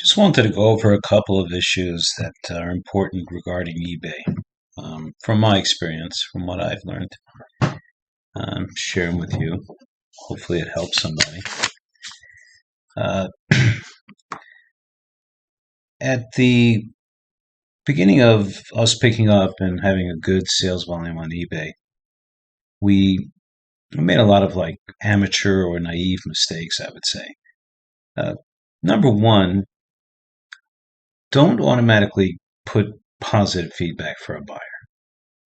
Just wanted to go over a couple of issues that are important regarding eBay. From my experience, from what I've learned, sharing with you. Hopefully, it helps somebody. Uh, at the beginning of us picking up and having a good sales volume on eBay, we made a lot of like amateur or naive mistakes, I would say. Uh, Number one, don't automatically put positive feedback for a buyer.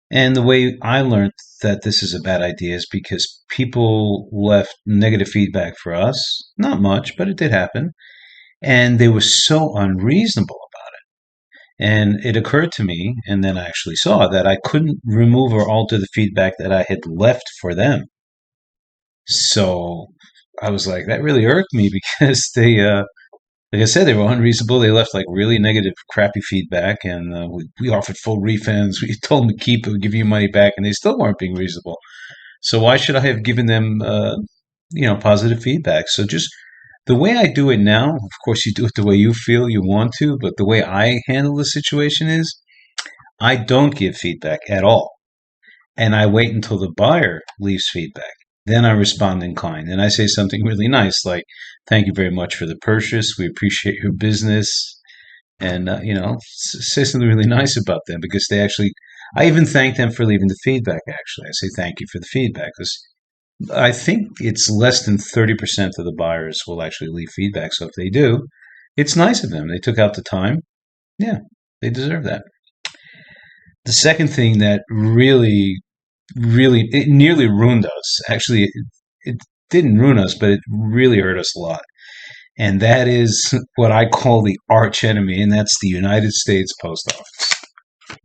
And the way I learned that this is a bad idea is because people left negative feedback for us. Not much, but it did happen. And they were so unreasonable about it. And it occurred to me, and then I actually saw that I couldn't remove or alter the feedback that I had left for them. So I was like, that really irked me because like I said, they were unreasonable. They left like really negative, crappy feedback, and we offered full refunds. We told them to keep it, give you money back, and they still weren't being reasonable. So why should I have given them, positive feedback? So just the way I do it now, of course, you do it the way you feel you want to, but the way I handle the situation is I don't give feedback at all, and I wait until the buyer leaves feedback. Then I respond in kind, and I say something really nice, like, "Thank you very much for the purchase. We appreciate your business." And say something really nice about them because they actually. I even thank them for leaving the feedback. Actually, I say thank you for the feedback because I think it's less than 30% of the buyers will actually leave feedback. So if they do, it's nice of them. They took out the time. Yeah, they deserve that. The second thing that really, it nearly ruined us. Actually, it didn't ruin us, but it really hurt us a lot. And that is what I call the arch enemy, and that's the United States Post Office.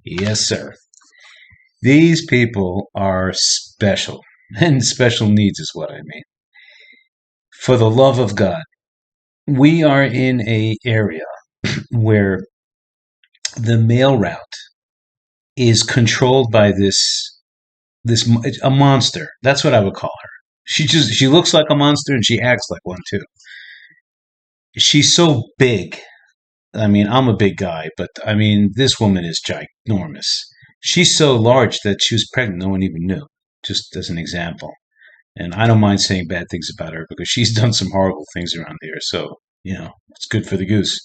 Yes, sir. These people are special, and special needs is what I mean. For the love of God, we are in a area where the mail route is controlled by this a monster. That's what I would call her. She looks like a monster and she acts like one too. She's so big. I mean, I'm a big guy, but I mean, this woman is ginormous. She's so large that she was pregnant. No one even knew. Just as an example. And I don't mind saying bad things about her because she's done some horrible things around here. So, it's good for the goose.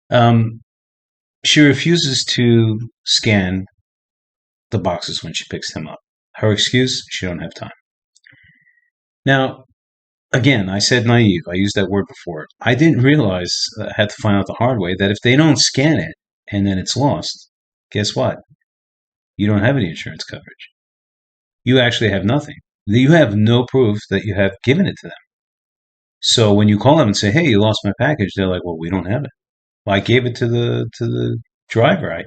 Um, she refuses to scan the boxes when she picks them up. Her excuse, she don't have time. Now, again, I said naive. I used that word before. I didn't realize, I had to find out the hard way, that if they don't scan it and then it's lost, guess what? You don't have any insurance coverage. You actually have nothing. You have no proof that you have given it to them. So when you call them and say, "Hey, you lost my package," they're like, "Well, we don't have it. Well, I gave it to the driver. I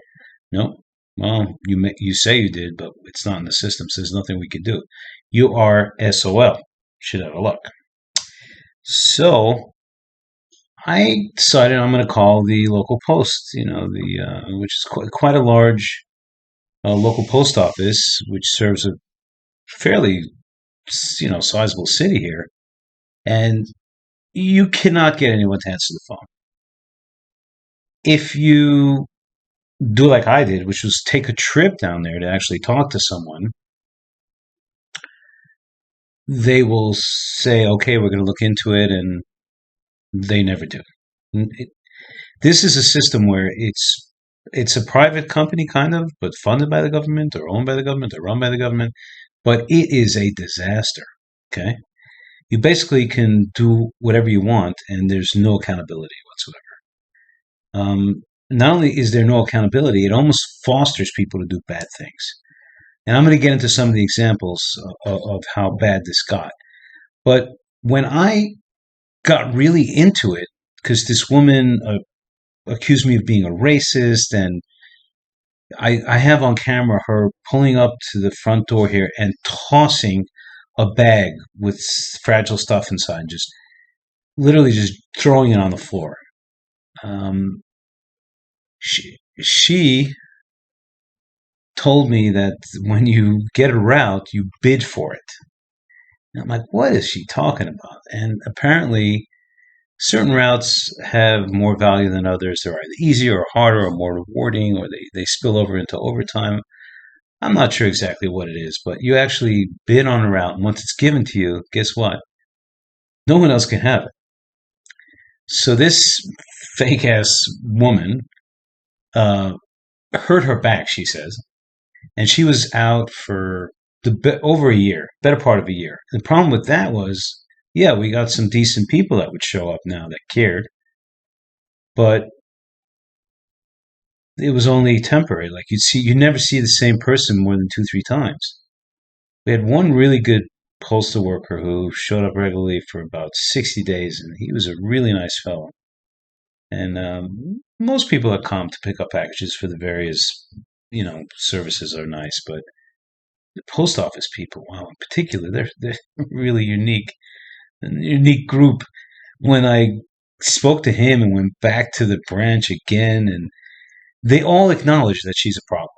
no. Well, you say you did, but it's not in the system, so there's nothing we can do. You are SOL. Shit out of luck." So I decided I'm going to call the local post. Which is quite a large local post office, which serves a fairly sizable city here, and you cannot get anyone to answer the phone. If you do like I did, which was take a trip down there to actually talk to someone, they will say, "Okay, we're going to look into it," and they never do. This is a system where it's a private company, kind of, but funded by the government, or owned by the government, or run by the government. But it is a disaster. Okay, you basically can do whatever you want, and there's no accountability whatsoever. Not only is there no accountability, it almost fosters people to do bad things. And I'm going to get into some of the examples of how bad this got. But when I got really into it, because this woman accused me of being a racist, and I have on camera her pulling up to the front door here and tossing a bag with fragile stuff inside, just literally just throwing it on the floor. Um, she told me that when you get a route, you bid for it. And I'm like, what is she talking about? And apparently, Certain routes have more value than others. They're either easier or harder or more rewarding, or they spill over into overtime. I'm not sure exactly what it is, but you actually bid on a route, and once it's given to you, guess what? No one else can have it. So this fake ass woman uh, hurt her back, she says, and she was out for over a year, better part of a year. The problem with that was, yeah, we got some decent people that would show up now that cared, but it was only temporary. Like you never see the same person more than 2, 3 times. We had one really good postal worker who showed up regularly for about 60 days, and he was a really nice fellow. And most people that come to pick up packages for the various, services are nice, but the post office people, wow, in particular, they're really unique, a unique group. When I spoke to him and went back to the branch again, and they all acknowledge that she's a problem.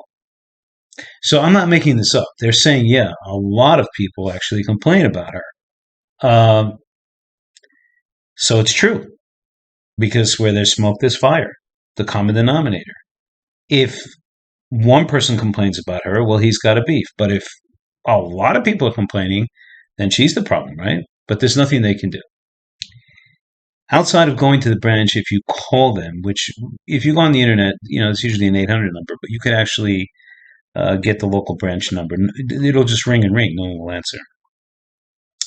So I'm not making this up. They're saying, yeah, a lot of people actually complain about her. So it's true because where there's smoke, there's fire. The common denominator. If one person complains about her, well, he's got a beef. But if a lot of people are complaining, then she's the problem, right? But there's nothing they can do. Outside of going to the branch, if you call them, which if you go on the internet, it's usually an 800 number, but you could actually get the local branch number. It'll just ring and ring. No one will answer.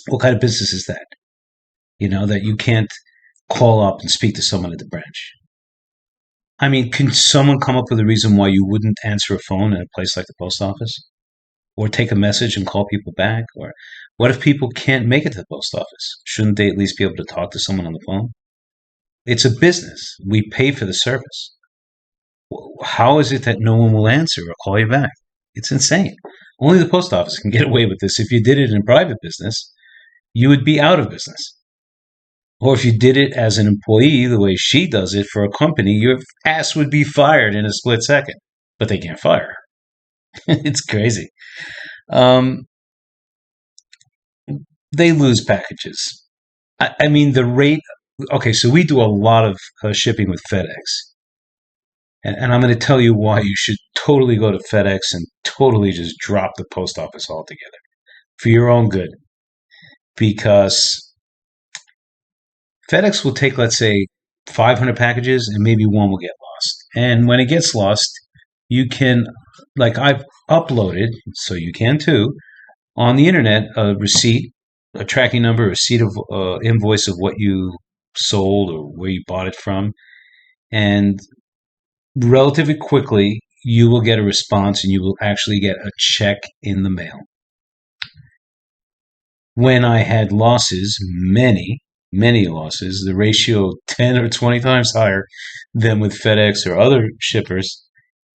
What kind of business is that? That you can't call up and speak to someone at the branch. I mean, can someone come up with a reason why you wouldn't answer a phone at a place like the post office? Or take a message and call people back? Or what if people can't make it to the post office? Shouldn't they at least be able to talk to someone on the phone? It's a business. We pay for the service. How is it that no one will answer or call you back? It's insane. Only the post office can get away with this. If you did it in private business, you would be out of business. Or if you did it as an employee, the way she does it for a company, your ass would be fired in a split second. But they can't fire her. It's crazy. Um, they lose packages. I mean, the rate. Okay, so we do a lot of shipping with FedEx. And I'm going to tell you why you should totally go to FedEx and totally just drop the post office altogether for your own good. Because FedEx will take, let's say, 500 packages and maybe one will get lost. And when it gets lost, you can, like I've uploaded, so you can too, on the internet, a receipt, a tracking number, a receipt of invoice of what you sold or where you bought it from. And relatively quickly, you will get a response and you will actually get a check in the mail. When I had losses, many losses, the ratio 10 or 20 times higher than with FedEx or other shippers,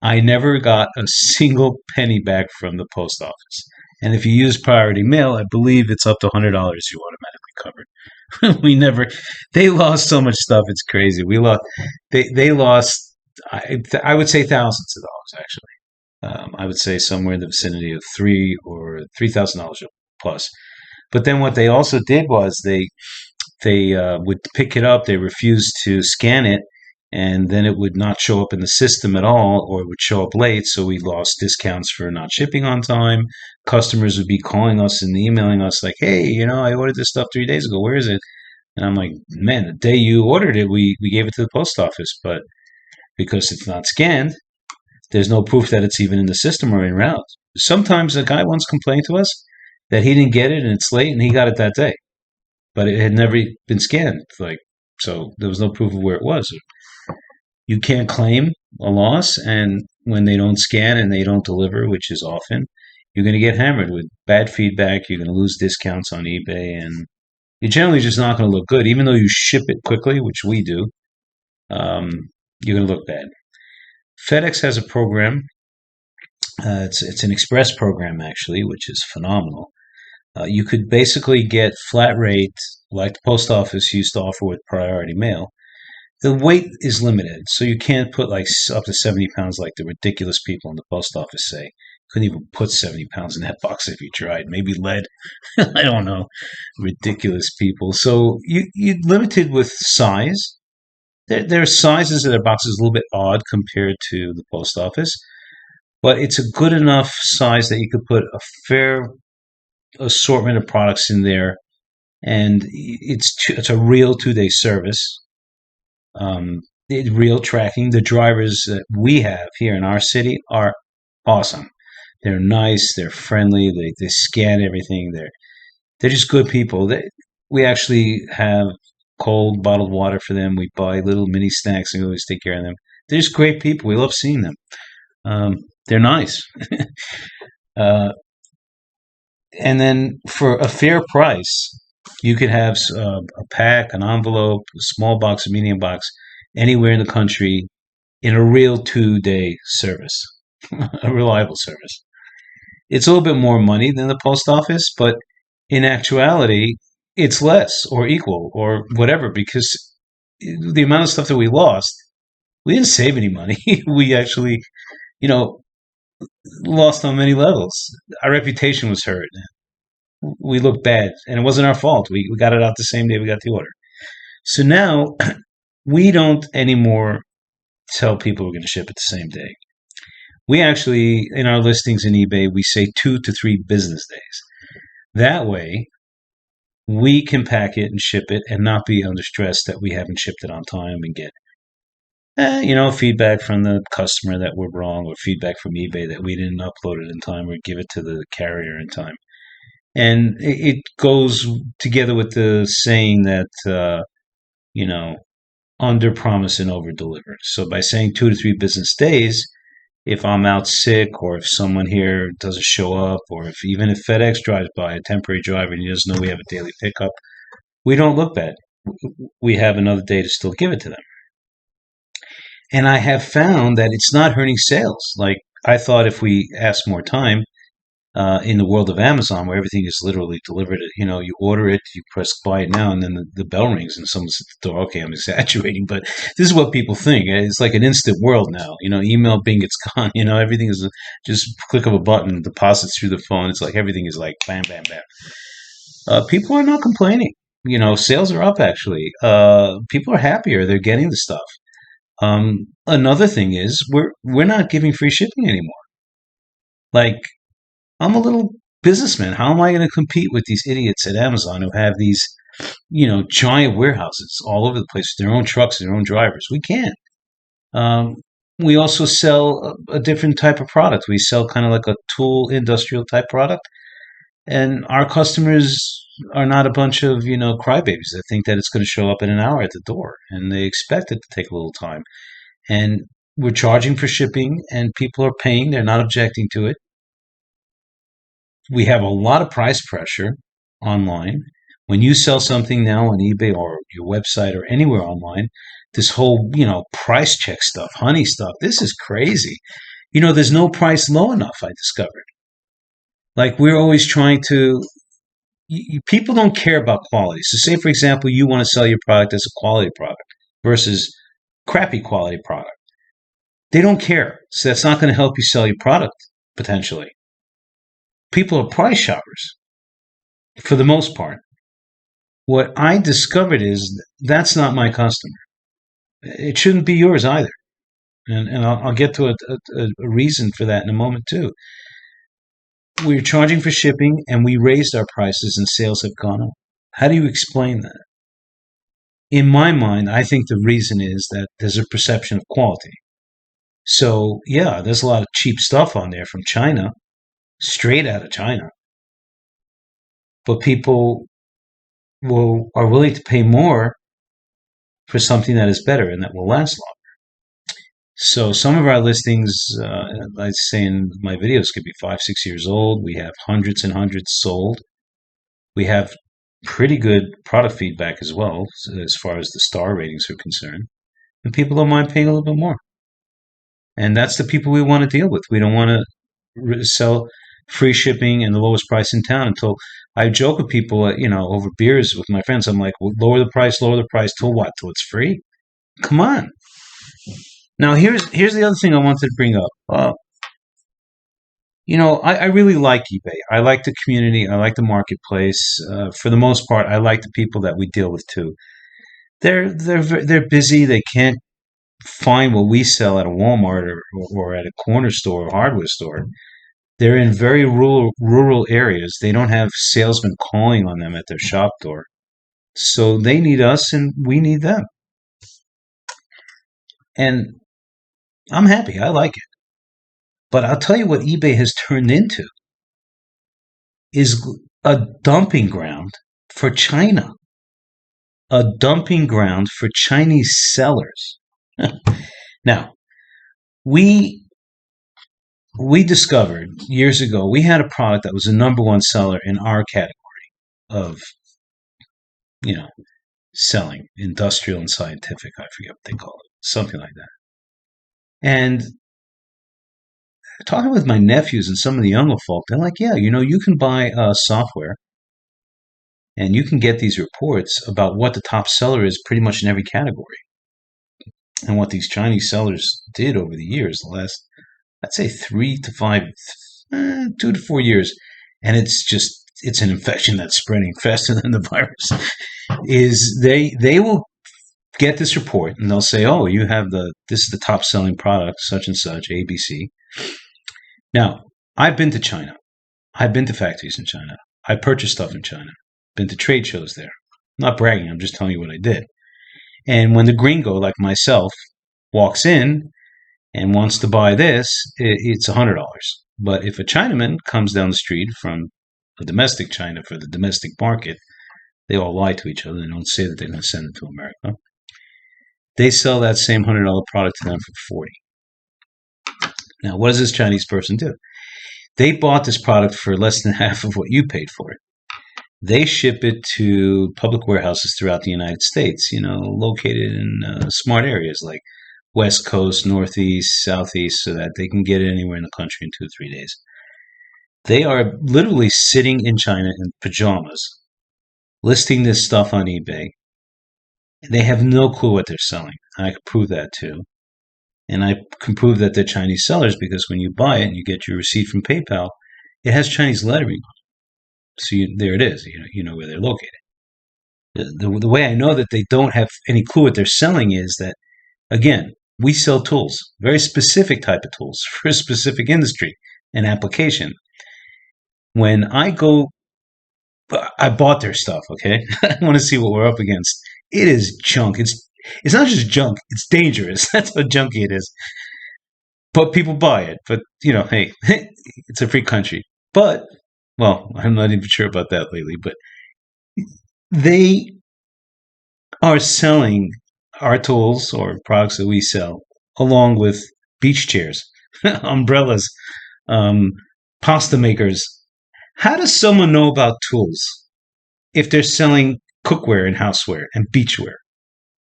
I never got a single penny back from the post office. And if you use priority mail, I believe it's up to $100 you automatically covered. They lost so much stuff, it's crazy. They lost, I would say thousands of dollars, actually. I would say somewhere in the vicinity of $3,000 plus. But then what they also did was they would pick it up. They refused to scan it, and then it would not show up in the system at all, or it would show up late. So we lost discounts for not shipping on time. Customers would be calling us and emailing us like, "Hey, I ordered this stuff 3 days ago. Where is it?" And I'm like, "Man, the day you ordered it, we gave it to the post office, but because it's not scanned, there's no proof that it's even in the system or en route." Sometimes a guy once complained to us that he didn't get it and it's late, and he got it that day, but it had never been scanned. So there was no proof of where it was. You can't claim a loss, and when they don't scan and they don't deliver, which is often, you're going to get hammered with bad feedback. You're going to lose discounts on eBay, and you're generally just not going to look good. Even though you ship it quickly, which we do, you're going to look bad. FedEx has a program. It's an express program, actually, which is phenomenal. You could basically get flat rate like the post office used to offer with priority mail. The weight is limited, so you can't put like up to 70 pounds like the ridiculous people in the post office say, couldn't even put 70 pounds in that box if you tried. Maybe lead. I don't know. Ridiculous people. So you limited with size. There are sizes of their boxes a little bit odd compared to the post office, but it's a good enough size that you could put a fair assortment of products in there, and it's a real 2 day service. Um, Real tracking. The drivers that we have here in our city are awesome. They're nice. They're friendly. They scan everything. They're just good people. We actually have cold bottled water for them. We buy little mini snacks and we always take care of them. They're just great people. We love seeing them. Um, they're nice. uh, and then for a fair price, you could have a pack, an envelope, a small box, a medium box, anywhere in the country in a real 2 day service, a reliable service. It's a little bit more money than the post office, but in actuality, it's less or equal or whatever because the amount of stuff that we lost, we didn't save any money. We actually, you know, lost on many levels. Our reputation was hurt. We looked bad, and it wasn't our fault. We got it out the same day we got the order. So now we don't anymore tell people we're going to ship it the same day. We actually, in our listings in eBay, we say 2 to 3 business days. That way, we can pack it and ship it and not be under stress that we haven't shipped it on time and get, feedback from the customer that we're wrong or feedback from eBay that we didn't upload it in time or give it to the carrier in time. And it goes together with the saying that, under promise and over deliver. So by saying 2 to 3 business days, if I'm out sick or if someone here doesn't show up or even if FedEx drives by, a temporary driver, and he doesn't know we have a daily pickup, we don't look bad. We have another day to still give it to them. And I have found that it's not hurting sales. Like I thought if we asked more time, in the world of Amazon, where everything is literally delivered, you order it, you press buy it now, and then the bell rings and someone's at the door. Okay, I'm exaggerating, but this is what people think. It's like an instant world now. Email, bing, it's gone. Everything is just click of a button, deposits through the phone. It's like everything is like bam, bam, bam. People are not complaining. Sales are up actually. People are happier. They're getting the stuff. Another thing is we're not giving free shipping anymore. Like I'm a little businessman. How am I going to compete with these idiots at Amazon who have these, giant warehouses all over the place with their own trucks, their own drivers? We can't. Um, we also sell a different type of product. We sell kind of like a tool industrial type product. And our customers are not a bunch of, crybabies that think that it's going to show up in an hour at the door. And they expect it to take a little time. And we're charging for shipping and people are paying. They're not objecting to it. We have a lot of price pressure online. When you sell something now on eBay or your website or anywhere online, this whole, price check stuff, honey stuff, this is crazy. There's no price low enough, I discovered. Like we're always trying to, people don't care about quality. So say, for example, you want to sell your product as a quality product versus crappy quality product. They don't care. So that's not going to help you sell your product potentially. People are price shoppers for the most part. What I discovered is that's not my customer. It shouldn't be yours either. And I'll get to a reason for that in a moment too. We're charging for shipping and we raised our prices and sales have gone up. How do you explain that? In my mind, I think the reason is that there's a perception of quality. So yeah, there's a lot of cheap stuff on there from China, straight out of China. But people are willing to pay more for something that is better and that will last longer. So some of our listings, I say in my videos, could be 5, 6 years old. We have hundreds and hundreds sold. We have pretty good product feedback as well, as far as the star ratings are concerned. And people don't mind paying a little bit more. And that's the people we want to deal with. We don't want to sell free shipping and the lowest price in town until I joke with people, over beers with my friends. I'm like, well, lower the price till what? Till it's free? Come on. Now here's the other thing I wanted to bring up. I really like eBay. I like the community. I like the marketplace. For the most part, I like the people that we deal with too. They're busy. They can't find what we sell at a Walmart or at a corner store or hardware store. They're in very rural areas. They don't have salesmen calling on them at their shop door. So they need us and we need them. And I'm happy. I like it. But I'll tell you what eBay has turned into is a dumping ground for China, a dumping ground for Chinese sellers. Now, we we discovered years ago we had a product that was the number one seller in our category of, you know, selling, industrial and scientific, I forget what they call it, something like that. And talking with my nephews and some of the younger folk, they're like, yeah, you can buy software and you can get these reports about what the top seller is pretty much in every category. And what these Chinese sellers did over the years, the last, I'd say 2 to 4 years, and it's an infection that's spreading faster than the virus, is they will get this report and they'll say, oh, this is the top selling product, such and such, ABC. Now, I've been to China. I've been to factories in China. I purchased stuff in China. Been to trade shows there. I'm not bragging, I'm just telling you what I did. And when the gringo, like myself, walks in and wants to buy this, it's $100. But if a Chinaman comes down the street from a domestic China for the domestic market, they all lie to each other. They don't say that they're going to send it to America. They sell that same $100 product to them for 40. Now, what does this Chinese person do? They bought this product for less than half of what you paid for it. They ship it to public warehouses throughout the United States, located in smart areas like West Coast, Northeast, Southeast, so that they can get it anywhere in the country in 2 or 3 days. They are literally sitting in China in pajamas, listing this stuff on eBay. They have no clue what they're selling. I can prove that too. And I can prove that they're Chinese sellers because when you buy it and you get your receipt from PayPal, it has Chinese lettering on it. So there it is. You know where they're located. The way I know that they don't have any clue what they're selling is that, again, we sell tools, very specific type of tools for a specific industry and application. When I bought their stuff, okay? I want to see what we're up against. It is junk. It's not just junk, it's dangerous. That's how junky it is. But people buy it. But, hey, it's a free country. But, well, I'm not even sure about that lately, but they are selling our tools or products that we sell along with beach chairs, umbrellas, pasta makers. How does someone know about tools if they're selling cookware and houseware and beachwear?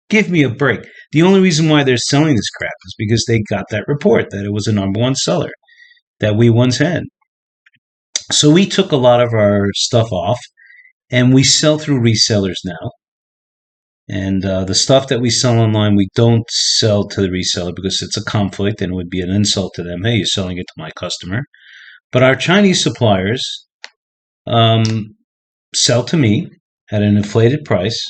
Give me a break. The only reason why they're selling this crap is because they got that report that it was a number one seller that we once had. So we took a lot of our stuff off and we sell through resellers now. And the stuff that we sell online, we don't sell to the reseller because it's a conflict and it would be an insult to them. Hey, you're selling it to my customer. But our Chinese suppliers sell to me at an inflated price,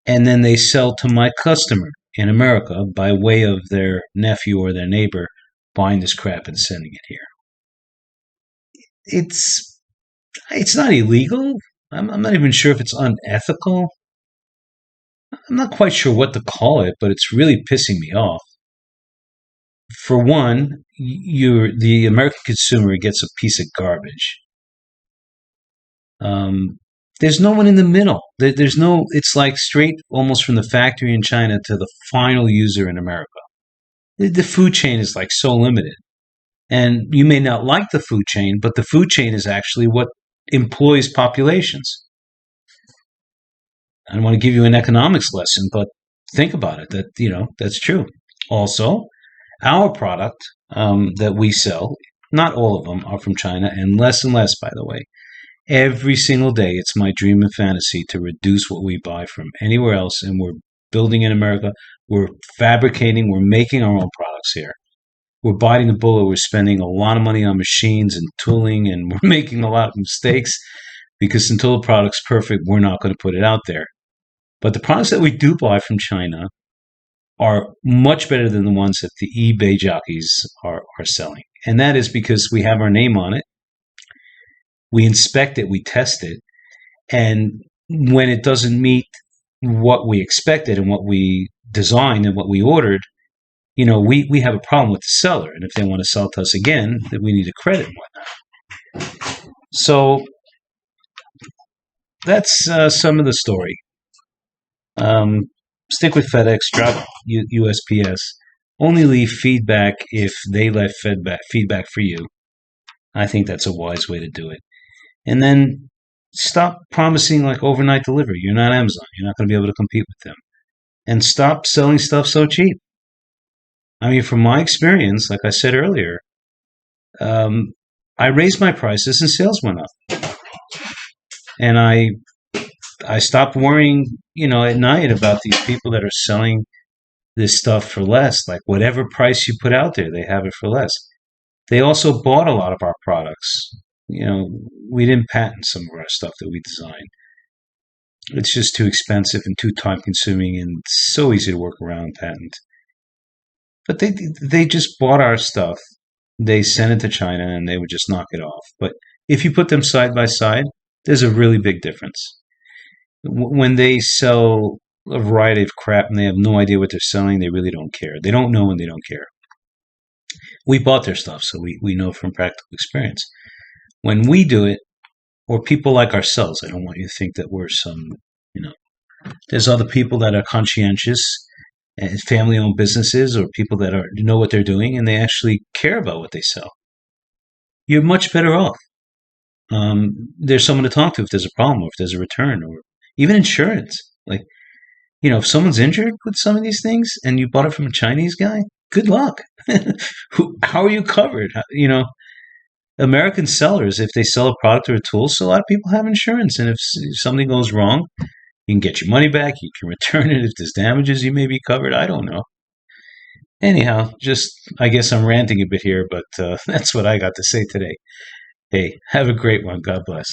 and then they sell to my customer in America by way of their nephew or their neighbor buying this crap and sending it here. It's not illegal. I'm not even sure if it's unethical. I'm not quite sure what to call it, but it's really pissing me off. For one, the American consumer gets a piece of garbage. There's no one in the middle. It's like straight almost from the factory in China to the final user in America. The food chain is like so limited. And you may not like the food chain, but the food chain is actually what employs populations. I don't want to give you an economics lesson, but think about it. That's true. Also, our product that we sell, not all of them are from China, and less, by the way. Every single day, it's my dream and fantasy to reduce what we buy from anywhere else, and we're building in America. We're fabricating, we're making our own products here. we're biting the bullet. We're spending a lot of money on machines and tooling, and we're making a lot of mistakes because until the product's perfect, we're not going to put it out there. But the products that we do buy from China are much better than the ones that the eBay jockeys are selling. And that is because we have our name on it. We inspect it, we test it. And when it doesn't meet what we expected and what we designed and what we ordered, we have a problem with the seller. And if they want to sell to us again, then we need a credit and whatnot. So that's some of the story. Stick with FedEx, drop USPS. Only leave feedback if they left feedback for you. I think that's a wise way to do it. And then stop promising like overnight delivery. You're not Amazon. You're not going to be able to compete with them. And stop selling stuff so cheap. I mean, from my experience, like I said earlier, I raised my prices and sales went up. And I stopped worrying, at night about these people that are selling this stuff for less. Like whatever price you put out there, they have it for less. They also bought a lot of our products. We didn't patent some of our stuff that we designed. It's just too expensive and too time consuming and so easy to work around patent. But they just bought our stuff. They sent it to China and they would just knock it off. But if you put them side by side, there's a really big difference. When they sell a variety of crap and they have no idea what they're selling, they really don't care. They don't know and they don't care. We bought their stuff, so we know from practical experience. When we do it, or people like ourselves, I don't want you to think that we're there's other people that are conscientious and family-owned businesses or people that know what they're doing and they actually care about what they sell. You're much better off. There's someone to talk to if there's a problem or if there's a return or even insurance. Like, if someone's injured with some of these things and you bought it from a Chinese guy, good luck. How are you covered? American sellers, if they sell a product or a tool, so a lot of people have insurance. And if something goes wrong, you can get your money back. You can return it. If there's damages, you may be covered. I don't know. Anyhow, I guess I'm ranting a bit here, but that's what I got to say today. Hey, have a great one. God bless.